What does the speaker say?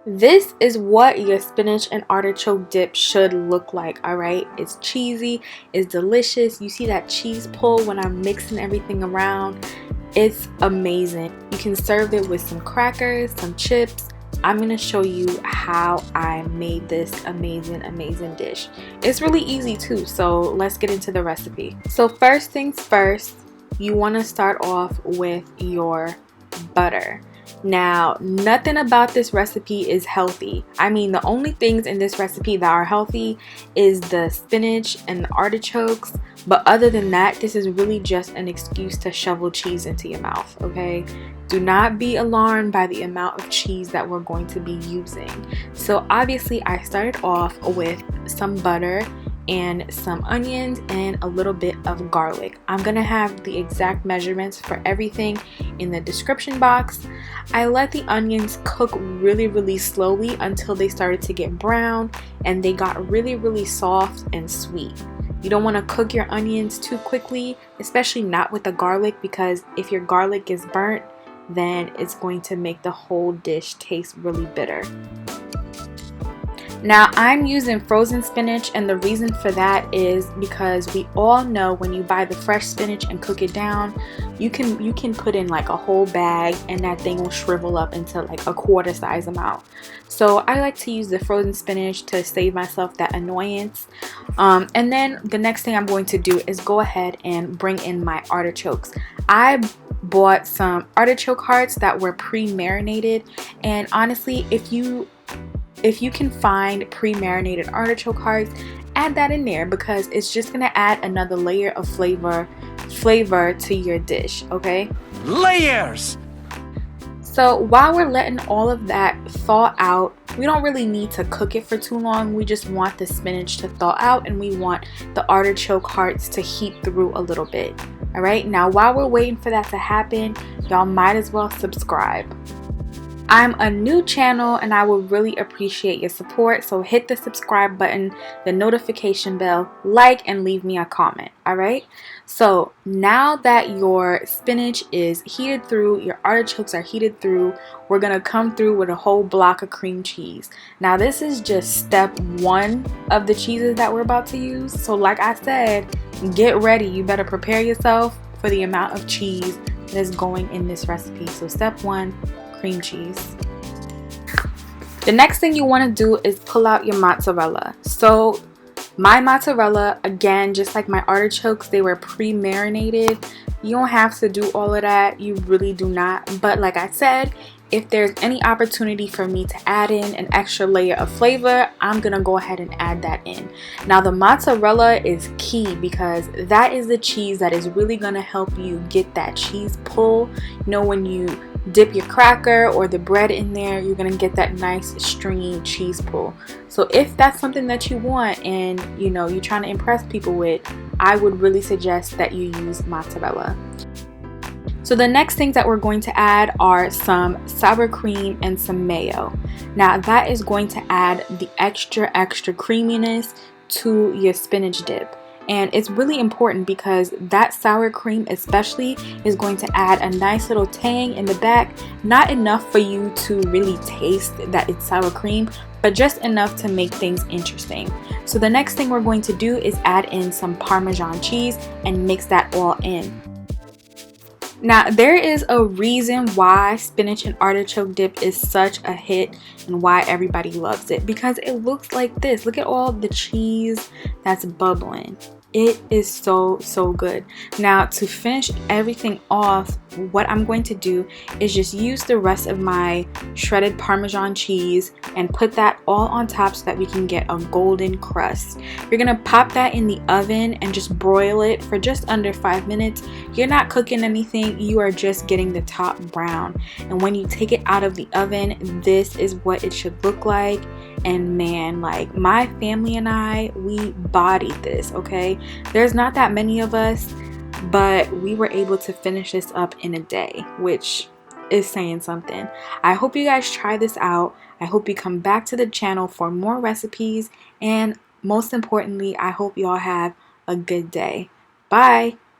This is what your spinach and artichoke dip should look like, alright? It's cheesy, it's delicious. You see that cheese pull when I'm mixing everything around. It's amazing. You can serve it with some crackers, some chips. I'm going to show you how I made this amazing dish. It's really easy too, so let's get into the recipe. So first things first, you want to start off with your butter. Now, nothing about this recipe is healthy. I mean, the only things in this recipe that are healthy is the spinach and the artichokes. But other than that, this is really just an excuse to shovel cheese into your mouth, okay? Do not be alarmed by the amount of cheese that we're going to be using. So obviously, I started off with some butter and some onions and a little bit of garlic. I'm gonna have the exact measurements for everything in the description box. I let the onions cook really slowly until they started to get brown and they got really soft and sweet. You don't want to cook your onions too quickly, especially not with the garlic, because if your garlic gets burnt, then it's going to make the whole dish taste really bitter. Now I'm using frozen spinach, and the reason for that is because we all know when you buy the fresh spinach and cook it down, you can put in like a whole bag and that thing will shrivel up into like a quarter size amount. So I like to use the frozen spinach to save myself that annoyance. And then the next thing I'm going to do is go ahead and bring in my artichokes. I bought some artichoke hearts that were pre-marinated, and honestly, if you can find pre-marinated artichoke hearts, add that in there because it's just gonna add another layer of flavor to your dish, okay? Layers! So while we're letting all of that thaw out, we don't really need to cook it for too long. We just want the spinach to thaw out and we want the artichoke hearts to heat through a little bit. All right, now while we're waiting for that to happen, y'all might as well subscribe. I'm a new channel and I would really appreciate your support, so hit the subscribe button, the notification bell, like, and leave me a comment, alright? So now that your spinach is heated through, your artichokes are heated through, we're going to come through with a whole block of cream cheese. Now this is just step one of the cheeses that we're about to use, so like I said, get ready. You better prepare yourself for the amount of cheese that is going in this recipe. So step one, cream cheese. The next thing you want to do is pull out your mozzarella. So my mozzarella, again, just like my artichokes, they were pre-marinated. You don't have to do all of that, you really do not. But like I said, if there's any opportunity for me to add in an extra layer of flavor, I'm gonna go ahead and add that in. Now the mozzarella is key because that is the cheese that is really gonna help you get that cheese pull. You know, when you dip your cracker or the bread in there, you're gonna get that nice stringy cheese pull. So if that's something that you want and you know you're trying to impress people with, I would really suggest that you use mozzarella. So the next things that we're going to add are some sour cream and some mayo. Now that is going to add the extra creaminess to your spinach dip. And it's really important because that sour cream especially is going to add a nice little tang in the back. Not enough for you to really taste that it's sour cream, but just enough to make things interesting. So the next thing we're going to do is add in some Parmesan cheese and mix that all in. Now there is a reason why spinach and artichoke dip is such a hit and why everybody loves it, because it looks like this. Look at all the cheese that's bubbling. It is so good. Now to finish everything off, what I'm going to do is just use the rest of my shredded Parmesan cheese and put that all on top so that we can get a golden crust. You're gonna pop that in the oven and just broil it for just under 5 minutes. You're not cooking anything, you are just getting the top brown. And when you take it out of the oven, this is what it should look like. And man, like my family and I, we bodied this, okay? There's not that many of us, but we were able to finish this up in a day, which is saying something. I hope you guys try this out. I hope you come back to the channel for more recipes, and most importantly, I hope y'all have a good day. Bye.